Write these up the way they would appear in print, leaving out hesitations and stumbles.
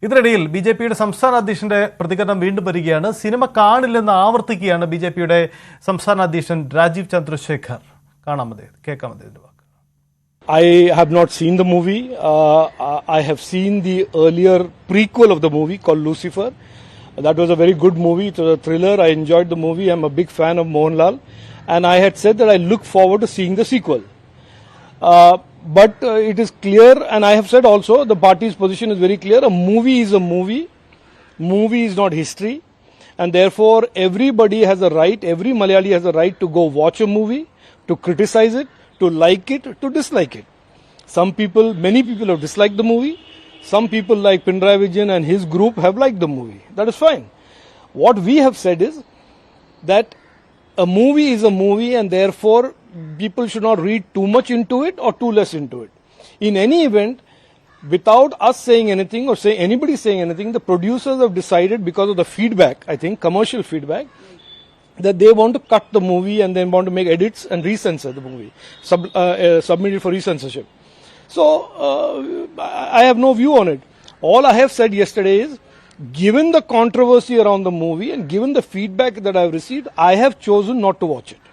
ഇതിനിടയിൽ B J പിയുടെ സംസ്ഥാന അധ്യക്ഷന്റെ പ്രതികരണം വീണ്ടും വരികയാണ്. സിനിമ കാണില്ലെന്ന് ആവർത്തിക്കുകയാണ് ബി ജെ പിയുടെ സംസ്ഥാന അധ്യക്ഷൻ രാജീവ് ചന്ദ്രശേഖർ. കേൾക്കാം അദ്ദേഹത്തിന്റെ വാക്ക്. I have not seen the movie. I have seen the earlier prequel of the movie called Lucifer. That was a very good movie. It was a thriller. I enjoyed the movie. I'm a big fan of Mohanlal. And I had said that I look forward to seeing the sequel. But it is clear, and I have said also, the party's position is very clear. A movie is a movie. Movie is not history. And therefore, everybody has a right, every Malayali has a right to go watch a movie, to criticize it, to like it, to dislike it. Many people have disliked the movie. Some people like Pinarayi Vijayan and his group have liked the movie. That is fine. What we have said is that a movie is a movie and therefore people should not read too much into it or too less into it. In any event, without us saying anything or anybody saying anything, the producers have decided, because of the feedback, I think, commercial feedback, that they want to cut the movie and they want to make edits and recensor the movie, submit it for recensorship. So, I have no view on it. All I have said yesterday is, given the controversy around the movie and given the feedback that I have received, I have chosen not to watch it.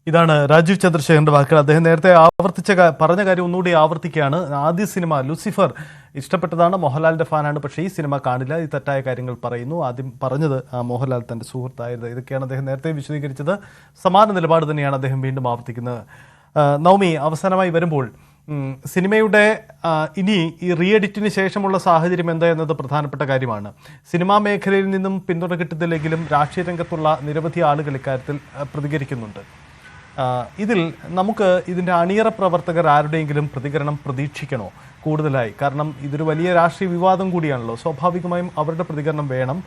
ഇതാണ് രാജീവ് ചന്ദ്രശേഖരന്റെ വാക്കുകൾ. അദ്ദേഹം നേരത്തെ പറഞ്ഞ കാര്യം ഒന്നുകൂടി ആവർത്തിക്കുകയാണ്. ആദ്യ സിനിമ ലൂസിഫർ ഇഷ്ടപ്പെട്ടതാണ്, മോഹൻലാലിന്റെ ഫാനാണ്, പക്ഷേ ഈ സിനിമ കാണില്ല, ഈ തെറ്റായ കാര്യങ്ങൾ പറയുന്നു. ആദ്യം പറഞ്ഞത് മോഹൻലാൽ തന്റെ സുഹൃത്തായത്. ഇതൊക്കെയാണ് അദ്ദേഹം നേരത്തെ വിശദീകരിച്ചത്. സമാന നിലപാട് തന്നെയാണ് അദ്ദേഹം വീണ്ടും ആവർത്തിക്കുന്നത്. നവമി, അവസാനമായി വരുമ്പോൾ സിനിമയുടെ ഇനി ഈ റീ എഡിറ്റിന് ശേഷമുള്ള സാഹചര്യം എന്താ എന്നത് പ്രധാനപ്പെട്ട കാര്യമാണ്. സിനിമാ മേഖലയിൽ നിന്നും പിന്തുണ കിട്ടുന്നില്ലെങ്കിലും രാഷ്ട്രീയ രംഗത്തുള്ള നിരവധി ആളുകൾ ഇക്കാര്യത്തിൽ പ്രതികരിക്കുന്നുണ്ട്. ഇതിൽ നമുക്ക് ഇതിൻ്റെ അണിയറ പ്രവർത്തകർ ആരുടെയെങ്കിലും പ്രതികരണം പ്രതീക്ഷിക്കണോ കൂടുതലായി? കാരണം ഇതൊരു വലിയ രാഷ്ട്രീയ വിവാദം കൂടിയാണല്ലോ. സ്വാഭാവികമായും അവരുടെ പ്രതികരണം വേണം.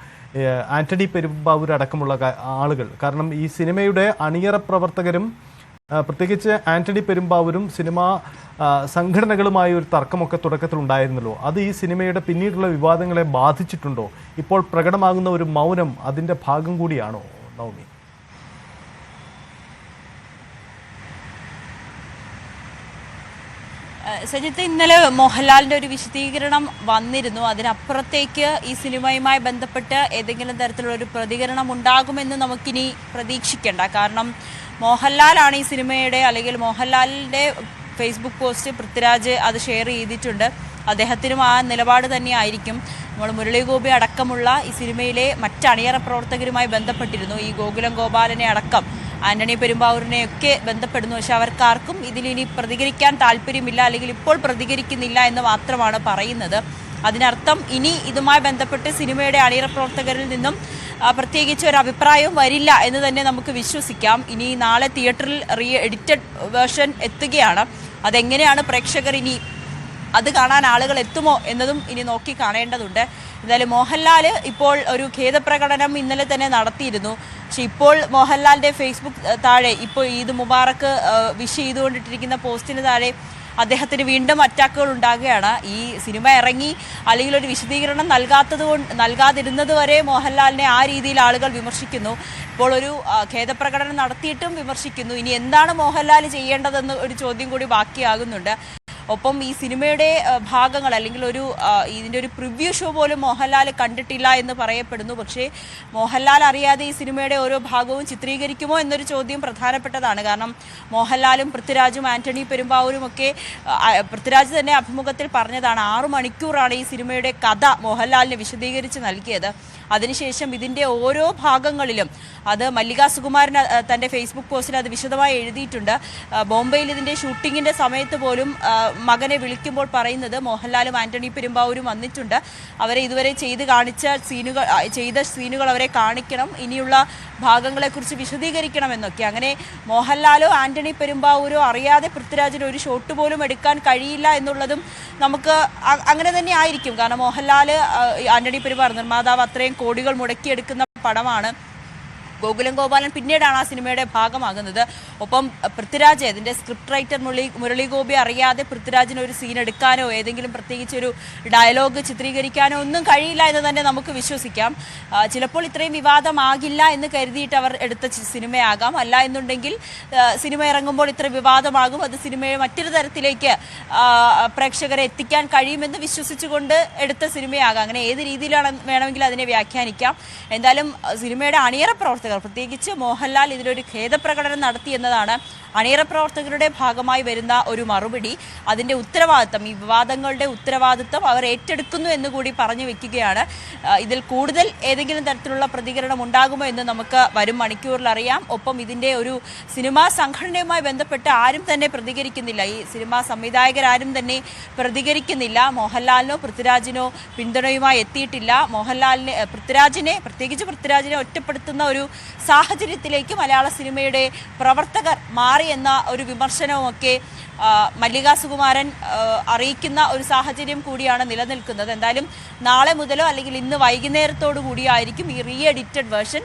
ആന്റണി പെരുമ്പാവൂർ അടക്കമുള്ള ആളുകൾ, കാരണം ഈ സിനിമയുടെ അണിയറ പ്രവർത്തകരും പ്രത്യേകിച്ച് ആന്റണി പെരുമ്പാവൂരും സിനിമാ സംഘടനകളുമായി ഒരു തർക്കമൊക്കെ തുടക്കത്തിൽ ഉണ്ടായിരുന്നല്ലോ. അത് ഈ സിനിമയുടെ പിന്നീടുള്ള വിവാദങ്ങളെ ബാധിച്ചിട്ടുണ്ടോ? ഇപ്പോൾ പ്രകടമാകുന്ന ഒരു മൗനം അതിൻ്റെ ഭാഗം കൂടിയാണോ നവമി? സജിത്ത്, ഇന്നലെ മോഹൻലാലിൻ്റെ ഒരു വിശദീകരണം വന്നിരുന്നു. അതിനപ്പുറത്തേക്ക് ഈ സിനിമയുമായി ബന്ധപ്പെട്ട് ഏതെങ്കിലും തരത്തിലുള്ള ഒരു പ്രതികരണം ഉണ്ടാകുമെന്ന് നമുക്കിനി പ്രതീക്ഷിക്കേണ്ട. കാരണം മോഹൻലാലാണ് ഈ സിനിമയുടെ, അല്ലെങ്കിൽ മോഹൻലാലിൻ്റെ ഫേസ്ബുക്ക് പോസ്റ്റ് പൃഥ്വിരാജ് അത് ഷെയർ ചെയ്തിട്ടുണ്ട്. അദ്ദേഹത്തിനും ആ നിലപാട് തന്നെയായിരിക്കും. നമ്മൾ മുരളി ഗോപി അടക്കമുള്ള ഈ സിനിമയിലെ മറ്റണിയറ പ്രവർത്തകരുമായി ബന്ധപ്പെട്ടിരുന്നു. ഈ ഗോകുലം ഗോപാലനെ അടക്കം ആന്റണി പെരുമ്പാവൂരിനെയൊക്കെ ബന്ധപ്പെടുന്നു. പക്ഷെ അവർക്കാർക്കും ഇതിലിനി പ്രതികരിക്കാൻ താല്പര്യമില്ല, അല്ലെങ്കിൽ ഇപ്പോൾ പ്രതികരിക്കുന്നില്ല എന്ന് മാത്രമാണ് പറയുന്നത്. അതിനർത്ഥം ഇനി ഇതുമായി ബന്ധപ്പെട്ട് സിനിമയുടെ അണിയറ പ്രവർത്തകരിൽ നിന്നും പ്രത്യേകിച്ച് ഒരു അഭിപ്രായവും വരില്ല എന്ന് തന്നെ നമുക്ക് വിശ്വസിക്കാം. ഇനി നാളെ തിയേറ്ററിൽ റീ എഡിറ്റഡ് വേർഷൻ എത്തുകയാണ്. അതെങ്ങനെയാണ് പ്രേക്ഷകർ ഇനി അത് കാണാൻ ആളുകൾ എത്തുമോ എന്നതും ഇനി നോക്കി കാണേണ്ടതുണ്ട്. എന്തായാലും മോഹൻലാൽ ഇപ്പോൾ ഒരു ഖേദപ്രകടനം ഇന്നലെ തന്നെ നടത്തിയിരുന്നു. പക്ഷെ ഇപ്പോൾ മോഹൻലാലിൻ്റെ ഫേസ്ബുക്ക് താഴെ ഇപ്പോൾ ഈദ് മുബാറക്ക് വിഷ് ചെയ്തുകൊണ്ടിട്ടിരിക്കുന്ന പോസ്റ്റിന് താഴെ അദ്ദേഹത്തിന് വീണ്ടും അറ്റാക്കുകൾ ഉണ്ടാകുകയാണ്. ഈ സിനിമ ഇറങ്ങി അല്ലെങ്കിൽ ഒരു വിശദീകരണം നൽകാതിരുന്നത് വരെ മോഹൻലാലിനെ ആ രീതിയിൽ ആളുകൾ വിമർശിക്കുന്നു. ഇപ്പോൾ ഒരു ഖേദപ്രകടനം നടത്തിയിട്ടും വിമർശിക്കുന്നു. ഇനി എന്താണ് മോഹൻലാൽ ചെയ്യേണ്ടതെന്ന് ഒരു ചോദ്യം കൂടി ബാക്കിയാകുന്നുണ്ട്. ഒപ്പം ഈ സിനിമയുടെ ഭാഗങ്ങൾ, അല്ലെങ്കിൽ ഇതിൻ്റെ ഒരു പ്രിവ്യൂ ഷോ പോലും മോഹൻലാൽ കണ്ടിട്ടില്ല എന്ന് പറയപ്പെടുന്നു. പക്ഷേ മോഹൻലാൽ അറിയാതെ ഈ സിനിമയുടെ ഓരോ ഭാഗവും ചിത്രീകരിക്കുമോ എന്നൊരു ചോദ്യം പ്രധാനപ്പെട്ടതാണ്. കാരണം മോഹൻലാലും പൃഥ്വിരാജും ആന്റണി പെരുമ്പാവൂരും ഒക്കെ, പൃഥ്വിരാജ് തന്നെ അഭിമുഖത്തിൽ പറഞ്ഞതാണ്, 6 മണിക്കൂറാണ് ഈ സിനിമയുടെ കഥ മോഹൻലാലിന് വിശദീകരിച്ച് നൽകിയത്. അതിനുശേഷം ഇതിൻ്റെ ഓരോ ഭാഗങ്ങളിലും അത് മല്ലിക സുകുമാരൻ തൻ്റെ ഫേസ്ബുക്ക് പോസ്റ്റിൽ അത് വിശദമായി എഴുതിയിട്ടുണ്ട്. ബോംബെയിൽ ഇതിൻ്റെ ഷൂട്ടിങ്ങിൻ്റെ സമയത്ത് പോലും മകനെ വിളിക്കുമ്പോൾ പറയുന്നത് മോഹൻലാലും ആന്റണി പെരുമ്പാവൂരും വന്നിട്ടുണ്ട്, അവരെ ഇതുവരെ ചെയ്ത സീനുകൾ അവരെ കാണിക്കണം, ഇനിയുള്ള ഭാഗങ്ങളെക്കുറിച്ച് വിശദീകരിക്കണം എന്നൊക്കെ. അങ്ങനെ മോഹൻലാലോ ആന്റണി പെരുമ്പാവൂരോ അറിയാതെ പൃഥ്വിരാജിന് ഒരു ഷോട്ട് പോലും എടുക്കാൻ കഴിയില്ല എന്നുള്ളതും നമുക്ക് അങ്ങനെ തന്നെ ആയിരിക്കും. കാരണം മോഹൻലാൽ, ആന്റണി പെരുമ്പാവൂർ നിർമ്മാതാവ്, അത്രയും കോടികൾ മുടക്കിയെടുക്കുന്ന പടമാണ്. ഗോകുലം ഗോപാലൻ പിന്നീടാണ് ആ സിനിമയുടെ ഭാഗമാകുന്നത്. ഒപ്പം പൃഥ്വിരാജ് ഇതിന്റെ സ്ക്രിപ്റ്റ് റൈറ്റർ മുരളി ഗോപി അറിയാതെ പൃഥ്വിരാജിന് ഒരു സീൻ എടുക്കാനോ ഏതെങ്കിലും പ്രത്യേകിച്ച് ഒരു ഡയലോഗ് ചിത്രീകരിക്കാനോ ഒന്നും കഴിയില്ല എന്ന് തന്നെ നമുക്ക് വിശ്വസിക്കാം. ചിലപ്പോൾ ഇത്രയും വിവാദമാകില്ല എന്ന് കരുതിയിട്ട് അവർ എടുത്ത സിനിമയാകാം. അല്ല എന്നുണ്ടെങ്കിൽ സിനിമ ഇറങ്ങുമ്പോൾ ഇത്ര വിവാദമാകും, അത് സിനിമയെ മറ്റൊരു തരത്തിലേക്ക് പ്രേക്ഷകരെ എത്തിക്കാൻ കഴിയുമെന്ന് വിശ്വസിച്ചുകൊണ്ട് എടുത്ത സിനിമയാകാം. അങ്ങനെ ഏത് രീതിയിലാണ് വേണമെങ്കിൽ അതിനെ വ്യാഖ്യാനിക്കാം. എന്തായാലും സിനിമയുടെ അണിയറ പ്രവർത്തകർ, പ്രത്യേകിച്ച് മോഹൻലാൽ ഇതിലൊരു ഖേദപ്രകടനം നടത്തി എന്നതാണ് അണിയറ പ്രവർത്തകരുടെ ഭാഗമായി വരുന്ന ഒരു മറുപടി. അതിൻ്റെ ഉത്തരവാദിത്തം, ഈ വിവാദങ്ങളുടെ ഉത്തരവാദിത്തം അവർ ഏറ്റെടുക്കുന്നു എന്ന് കൂടി പറഞ്ഞു വെക്കുകയാണ്. ഇതിൽ കൂടുതൽ ഏതെങ്കിലും തരത്തിലുള്ള പ്രതികരണം ഉണ്ടാകുമോ എന്ന് നമുക്ക് വരും മണിക്കൂറിൽ അറിയാം. ഒപ്പം ഇതിൻ്റെ ഒരു സിനിമാ സംഘടനയുമായി ബന്ധപ്പെട്ട് ആരും തന്നെ പ്രതികരിക്കുന്നില്ല. ഈ സിനിമാ സംവിധായകരാരും തന്നെ പ്രതികരിക്കുന്നില്ല. മോഹൻലാലിനോ പൃഥ്വിരാജിനോ പിന്തുണയുമായി എത്തിയിട്ടില്ല. പ്രത്യേകിച്ച് പൃഥ്വിരാജിനെ ഒറ്റപ്പെടുത്തുന്ന ഒരു സാഹചര്യത്തിലേക്ക് മലയാള സിനിമയുടെ പ്രവർത്തകർ മാറി എന്ന ഒരു വിമർശനവുമൊക്കെ മല്ലിക സുകുമാരൻ അറിയിക്കുന്ന ഒരു സാഹചര്യം കൂടിയാണ് നിലനിൽക്കുന്നത്. എന്തായാലും നാളെ മുതലോ അല്ലെങ്കിൽ ഇന്ന് വൈകുന്നേരത്തോടു കൂടിയായിരിക്കും ഈ റീ എഡിറ്റഡ് വേർഷൻ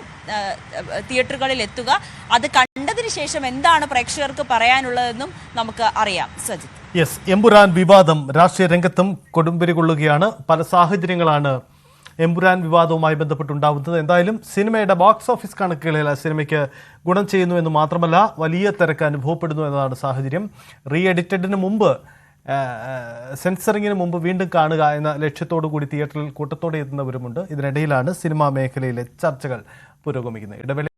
തിയേറ്ററുകളിൽ എത്തുക. അത് കണ്ടതിന് ശേഷം എന്താണ് പ്രേക്ഷകർക്ക് പറയാനുള്ളതെന്നും നമുക്ക് അറിയാം. സജിത്ത്. യെസ്, എമ്പുരാൻ വിവാദം രാഷ്ട്രീയ രംഗത്തും കൊടുമ്പിരി കൊള്ളുകയാണ്. പല സാഹചര്യങ്ങളാണ് എമ്പുരാൻ വിവാദവുമായി ബന്ധപ്പെട്ടുണ്ടാവുന്നത്. എന്തായാലും സിനിമയുടെ ബോക്സ് ഓഫീസ് കണക്കുകളിൽ സിനിമയ്ക്ക് ഗുണം ചെയ്യുന്നു എന്ന് മാത്രമല്ല, വലിയ തിരക്ക് അനുഭവപ്പെടുന്നു എന്നതാണ് സാഹചര്യം. റീ എഡിറ്റഡിന് മുമ്പ്, സെൻസറിങ്ങിന് മുമ്പ് വീണ്ടും കാണുക എന്ന ലക്ഷ്യത്തോടു കൂടി തിയേറ്ററിൽ കൂട്ടത്തോടെ എത്തുന്നവരുമുണ്ട്. ഇതിനിടയിലാണ് സിനിമാ മേഖലയിലെ ചർച്ചകൾ പുരോഗമിക്കുന്നത്. ഇടവേള